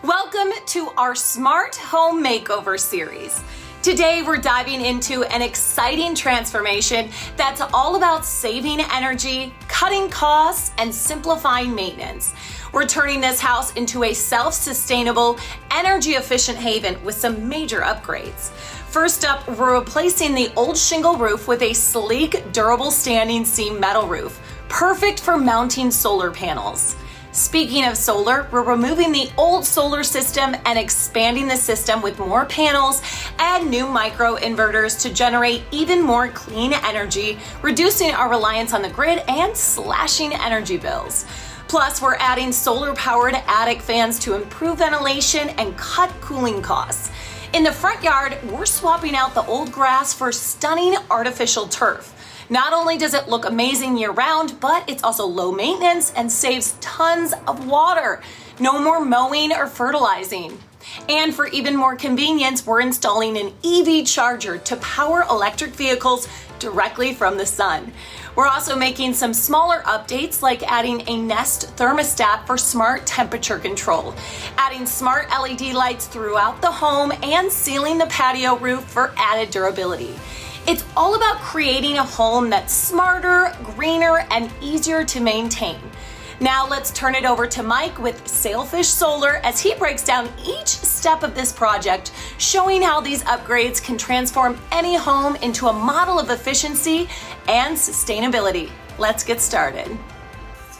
Welcome to our Smart Home Makeover series. Today we're diving into an exciting transformation that's all about saving energy, cutting costs, and simplifying maintenance. We're turning this house into a self-sustainable, energy-efficient haven with some major upgrades. First up, we're replacing the old shingle roof with a sleek, durable standing seam metal roof, perfect for mounting solar panels. Speaking of solar, we're removing the old solar system and expanding the system with more panels and new micro inverters to generate even more clean energy, reducing our reliance on the grid and slashing energy bills. Plus, we're adding solar-powered attic fans to improve ventilation and cut cooling costs. In the front yard, we're swapping out the old grass for stunning artificial turf. Not only does it look amazing year-round, but it's also low maintenance and saves tons of water. No more mowing or fertilizing. And for even more convenience, we're installing an EV charger to power electric vehicles directly from the sun. We're also making some smaller updates, like adding a Nest thermostat for smart temperature control, adding smart LED lights throughout the home, and sealing the patio roof for added durability. It's all about creating a home that's smarter, greener, and easier to maintain. Now let's turn it over to Mike with Sailfish Solar as he breaks down each step of this project, showing how these upgrades can transform any home into a model of efficiency and sustainability. Let's get started.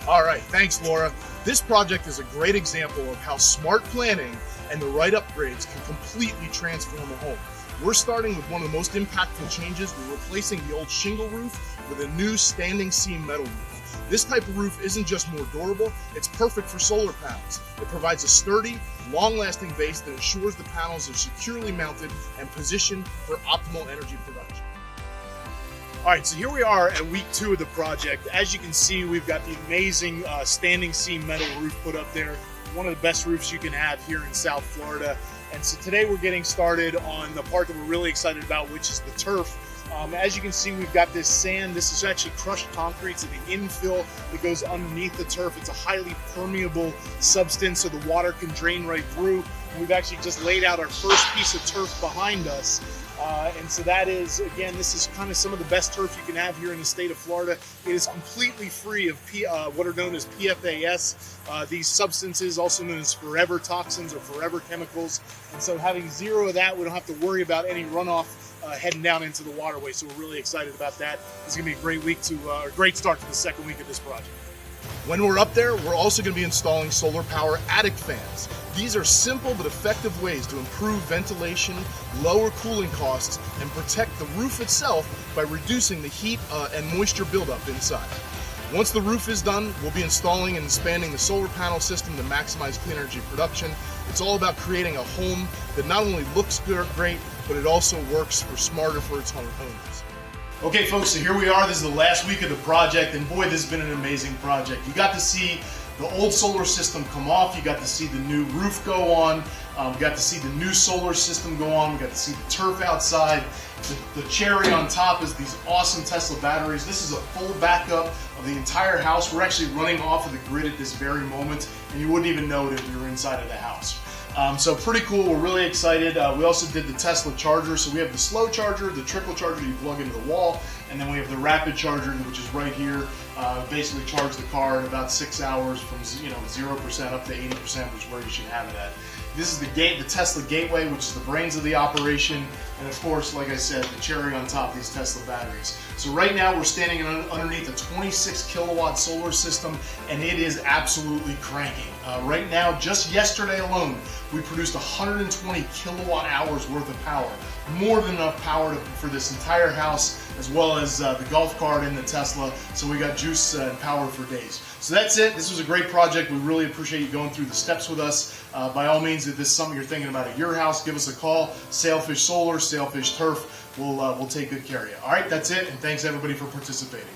All right, thanks, Laura. This project is a great example of how smart planning and the right upgrades can completely transform a home. We're starting with one of the most impactful changes. We're replacing the old shingle roof with a new standing seam metal roof. This type of roof isn't just more durable, it's perfect for solar panels. It provides a sturdy, long-lasting base that ensures the panels are securely mounted and positioned for optimal energy production. All right, so here we are at week 2 of the project. As you can see, we've got the amazing standing seam metal roof put up there. One of the best roofs you can have here in South Florida. And so today we're getting started on the part that we're really excited about, which is the turf. As you can see, we've got this sand. This is actually crushed concrete, so the infill that goes underneath the turf, it's a highly permeable substance, so the water can drain right through. And we've actually just laid out our first piece of turf behind us. And so that is, again, this is kind of some of the best turf you can have here in the state of Florida. It is completely free of what are known as PFAS, these substances, also known as forever toxins or forever chemicals. And so having zero of that, we don't have to worry about any runoff heading down into the waterway. So we're really excited about that. It's going to be a great week a great start to the second week of this project. When we're up there, we're also going to be installing solar power attic fans. These are simple but effective ways to improve ventilation, lower cooling costs, and protect the roof itself by reducing the heat and moisture buildup inside. Once the roof is done, we'll be installing and expanding the solar panel system to maximize clean energy production. It's all about creating a home that not only looks great, but it also works smarter for its owners. Okay folks, so here we are. This is the last week of the project, and boy, this has been an amazing project. You got to see the old solar system come off, you got to see the new roof go on, we got to see the new solar system go on, we got to see the turf outside. The cherry on top is these awesome Tesla batteries. This is a full backup of the entire house. We're actually running off of the grid at this very moment, and you wouldn't even know it if you were inside of the house. So pretty cool, we're really excited. We also did the Tesla charger. So we have the slow charger, the trickle charger you plug into the wall, and then we have the rapid charger, which is right here. Basically charge the car in about 6 hours from 0% up to 80%, which is where you should have it at. This is the Tesla Gateway, which is the brains of the operation, and of course, like I said, the cherry on top, these Tesla batteries. So right now we're standing underneath a 26 kilowatt solar system, and it is absolutely cranking. Right now, just yesterday alone, we produced 120 kilowatt hours worth of power. More than enough power for this entire house, as well as the golf cart and the Tesla. So we got juice and power for days. So that's it. This was a great project. We really appreciate you going through the steps with us. By all means, if this is something you're thinking about at your house, give us a call. Sailfish Solar, Sailfish Turf. We'll take good care of you. All right, that's it, and thanks everybody for participating.